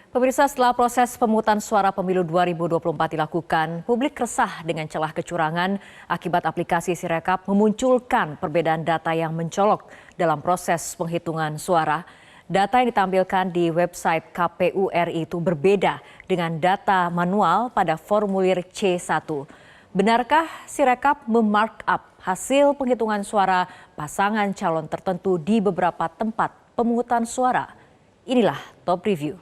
Pemirsa, setelah proses pemungutan suara pemilu 2024 dilakukan, publik resah dengan celah kecurangan akibat aplikasi Sirekap memunculkan perbedaan data yang mencolok dalam proses penghitungan suara. Data yang ditampilkan di website KPU RI itu berbeda dengan data manual pada formulir C1. Benarkah Sirekap memarkup hasil penghitungan suara pasangan calon tertentu di beberapa tempat pemungutan suara? Inilah Top Review.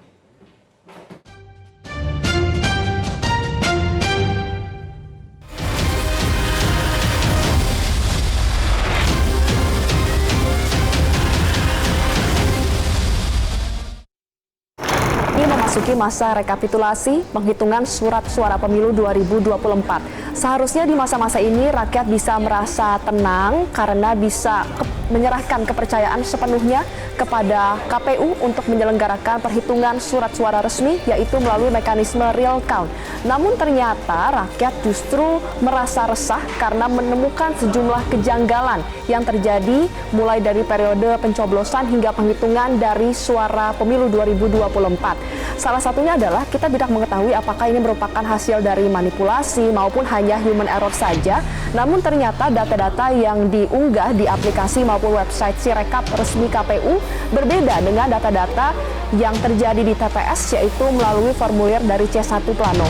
Memasuki masa rekapitulasi penghitungan surat suara pemilu 2024. Seharusnya di masa-masa ini rakyat bisa merasa tenang karena bisa menyerahkan kepercayaan sepenuhnya kepada KPU untuk menyelenggarakan perhitungan surat suara resmi, yaitu melalui mekanisme real count. Namun ternyata rakyat justru merasa resah karena menemukan sejumlah kejanggalan yang terjadi mulai dari periode pencoblosan hingga penghitungan dari suara pemilu 2024. Salah satunya adalah kita tidak mengetahui apakah ini merupakan hasil dari manipulasi maupun hanya human error saja. Namun ternyata data-data yang diunggah di aplikasi maupun website Sirekap resmi KPU berbeda dengan data-data yang terjadi di TPS, yaitu melalui formulir dari C1 Plano.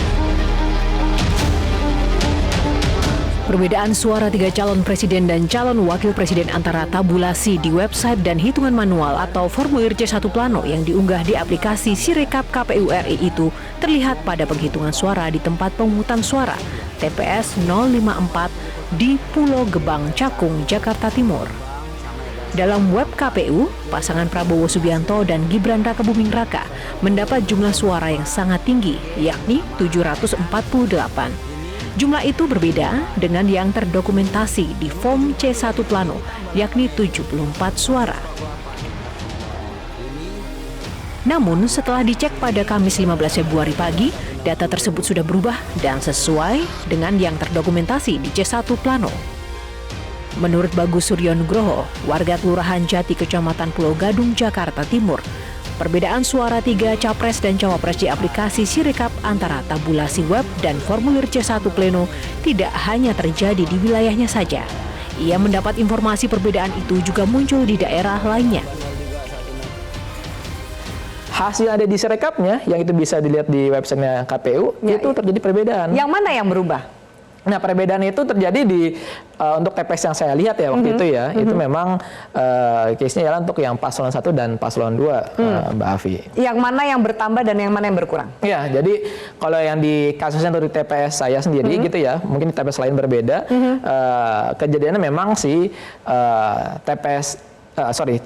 Perbedaan suara 3 calon presiden dan calon wakil presiden antara tabulasi di website dan hitungan manual atau formulir C1 Plano yang diunggah di aplikasi Sirekap KPU RI itu terlihat pada penghitungan suara di tempat pemungutan suara TPS 054 di Pulau Gebang, Cakung, Jakarta Timur. Dalam web KPU, pasangan Prabowo Subianto dan Gibran Rakebuming Raka mendapat jumlah suara yang sangat tinggi, yakni 748. Jumlah itu berbeda dengan yang terdokumentasi di form C1 Plano, yakni 74 suara. Namun setelah dicek pada Kamis 15 Februari pagi, data tersebut sudah berubah dan sesuai dengan yang terdokumentasi di C1 Plano. Menurut Bagus Suryo Nugroho, warga Kelurahan Jati, Kecamatan Pulau Gadung, Jakarta Timur, perbedaan suara 3 capres dan cawapres di aplikasi Sirekap antara tabulasi web dan formulir C1 Pleno tidak hanya terjadi di wilayahnya saja. Ia mendapat informasi perbedaan itu juga muncul di daerah lainnya. Hasil ada di Sirekapnya, yang itu bisa dilihat di websitenya KPU, itu terjadi perbedaan. Yang mana yang berubah? Nah, perbedaan itu terjadi di untuk TPS yang saya lihat ya waktu itu ya, itu memang case-nya adalah untuk yang paslon 1 dan paslon 2, Mbak Afi. Yang mana yang bertambah dan yang mana yang berkurang? Ya, jadi kalau yang di kasusnya untuk di TPS saya sendiri gitu ya, mungkin di TPS lain berbeda, kejadiannya memang si TPS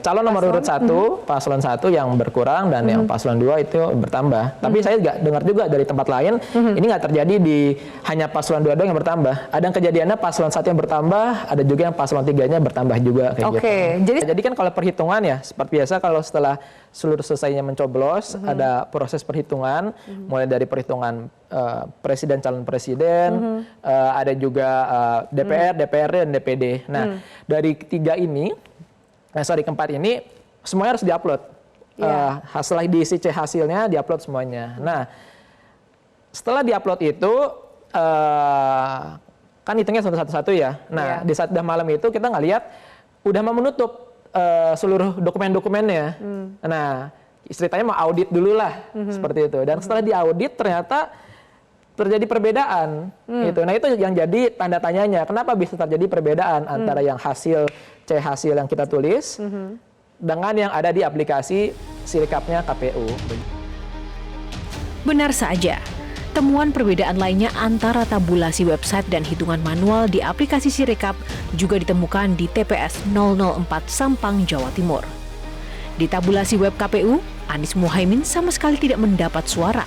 calon nomor urut 1, paslon 1 yang berkurang dan yang paslon 2 itu bertambah. Tapi saya nggak dengar juga dari tempat lain, ini nggak terjadi di hanya paslon 2 doang yang bertambah. Ada kejadiannya paslon 1 yang bertambah, ada juga yang paslon 3-nya bertambah juga kayak gitu. Jadi kan kalau perhitungan ya, seperti biasa kalau setelah seluruh selesainya mencoblos, ada proses perhitungan, mulai dari perhitungan presiden, calon presiden, ada juga DPR, DPRD, dan DPD. Nah, dari keempat ini semuanya harus diupload. Setelah diisi C hasilnya, diupload semuanya. Nah, setelah diupload itu kan hitungnya satu-satu ya. Nah, di saat udah malam itu kita nggak lihat udah mau menutup seluruh dokumen-dokumennya. Nah, ceritanya mau audit dulu lah seperti itu. Dan setelah diaudit ternyata terjadi perbedaan gitu. Nah, itu yang jadi tanda tanyanya. Kenapa bisa terjadi perbedaan antara yang hasil C hasil yang kita tulis dengan yang ada di aplikasi Sirekapnya KPU. Benar saja, temuan perbedaan lainnya antara tabulasi website dan hitungan manual di aplikasi Sirekap juga ditemukan di TPS 004 Sampang, Jawa Timur. Di tabulasi web KPU, Anies Muhaimin sama sekali tidak mendapat suara.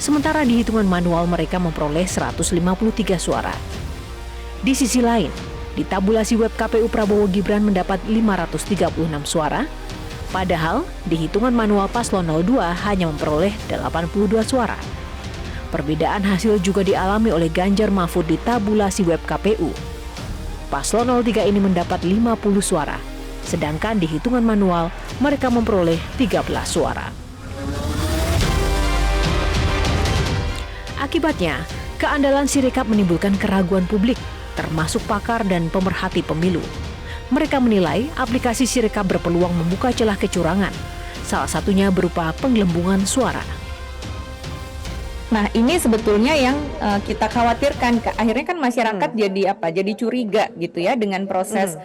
Sementara di hitungan manual mereka memperoleh 153 suara. Di sisi lain, di tabulasi web KPU Prabowo Gibran mendapat 536 suara, padahal di hitungan manual paslon 02 hanya memperoleh 82 suara. Perbedaan hasil juga dialami oleh Ganjar Mahfud di tabulasi web KPU. Paslon 03 ini mendapat 50 suara, sedangkan di hitungan manual mereka memperoleh 13 suara. Akibatnya, keandalan Sirekap menimbulkan keraguan publik, termasuk pakar dan pemerhati pemilu. Mereka menilai aplikasi Sirekap berpeluang membuka celah kecurangan, salah satunya berupa penggelembungan suara. Nah, ini sebetulnya yang kita khawatirkan. Akhirnya kan masyarakat jadi curiga gitu ya dengan proses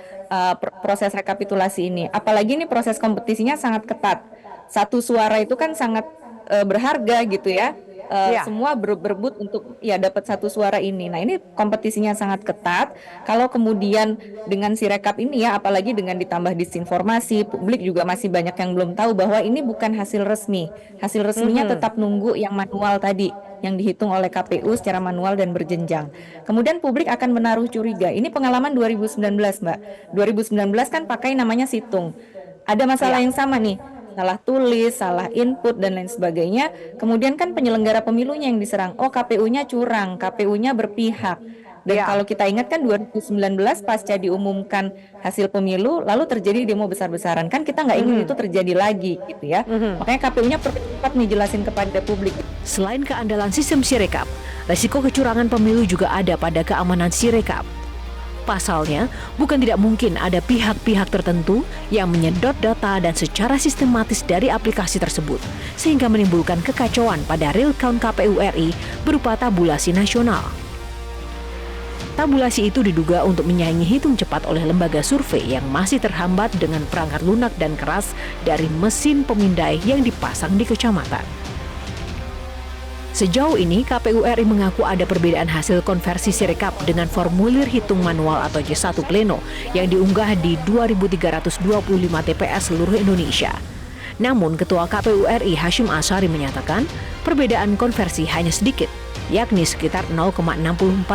proses rekapitulasi ini. Apalagi ini proses kompetisinya sangat ketat. Satu suara itu kan sangat berharga gitu ya. Semua berebut untuk ya dapat satu suara ini. Nah, ini kompetisinya sangat ketat. Kalau kemudian dengan Sirekap ini ya, apalagi dengan ditambah disinformasi, publik juga masih banyak yang belum tahu bahwa ini bukan hasil resmi. Hasil resminya tetap nunggu yang manual tadi, yang dihitung oleh KPU secara manual dan berjenjang. Kemudian publik akan menaruh curiga. Ini pengalaman 2019, Mbak. 2019 kan pakai namanya situng. Ada masalah yang sama nih. Salah tulis, salah input, dan lain sebagainya. Kemudian kan penyelenggara pemilunya yang diserang. Oh, KPU-nya curang, KPU-nya berpihak. Dan kalau kita ingat kan 2019 pasca diumumkan hasil pemilu, lalu terjadi demo besar-besaran. Kan kita nggak ingin itu terjadi lagi gitu ya. Makanya KPU-nya cepat nih jelasin kepada publik. Selain keandalan sistem Sirekap, resiko kecurangan pemilu juga ada pada keamanan Sirekap. Pasalnya, bukan tidak mungkin ada pihak-pihak tertentu yang menyedot data dan secara sistematis dari aplikasi tersebut, sehingga menimbulkan kekacauan pada real count KPU RI berupa tabulasi nasional. Tabulasi itu diduga untuk menyaingi hitung cepat oleh lembaga survei yang masih terhambat dengan perangkat lunak dan keras dari mesin pemindai yang dipasang di kecamatan. Sejauh ini, KPU RI mengaku ada perbedaan hasil konversi Sirekap dengan formulir hitung manual atau C1 Pleno yang diunggah di 2.325 TPS seluruh Indonesia. Namun, Ketua KPU RI Hasyim Asyari menyatakan perbedaan konversi hanya sedikit, yakni sekitar 0,64%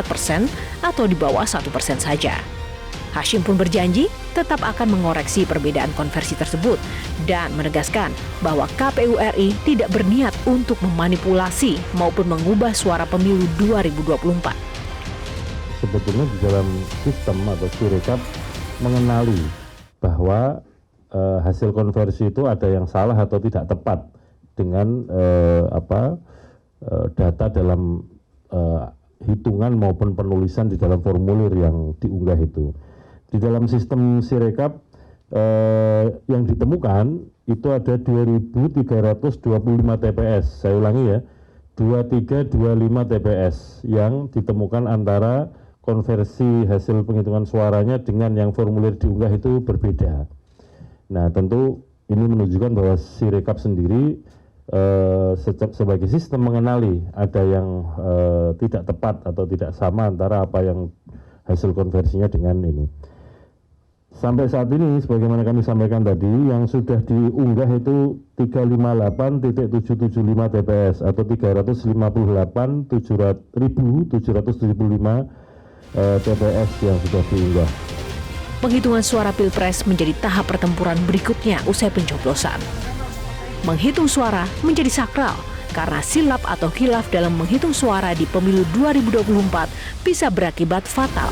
atau di bawah 1% saja. Hasyim pun berjanji tetap akan mengoreksi perbedaan konversi tersebut dan menegaskan bahwa KPU RI tidak berniat untuk memanipulasi maupun mengubah suara pemilu 2024. Sebetulnya di dalam sistem atau Sirekap mengenali bahwa hasil konversi itu ada yang salah atau tidak tepat dengan data dalam hitungan maupun penulisan di dalam formulir yang diunggah itu. Di dalam sistem Sirekap yang ditemukan itu ada 2.325 TPS. Saya ulangi ya, 2325 TPS yang ditemukan antara konversi hasil penghitungan suaranya dengan yang formulir diunggah itu berbeda. Nah, tentu ini menunjukkan bahwa Sirekap sendiri sebagai sistem mengenali ada yang tidak tepat atau tidak sama antara apa yang hasil konversinya dengan ini. Sampai saat ini, sebagaimana kami sampaikan tadi, yang sudah diunggah itu 358.775 TPS atau 358.775 TPS yang sudah diunggah. Penghitungan suara Pilpres menjadi tahap pertempuran berikutnya usai pencoblosan. Menghitung suara menjadi sakral karena silap atau khilaf dalam menghitung suara di pemilu 2024 bisa berakibat fatal.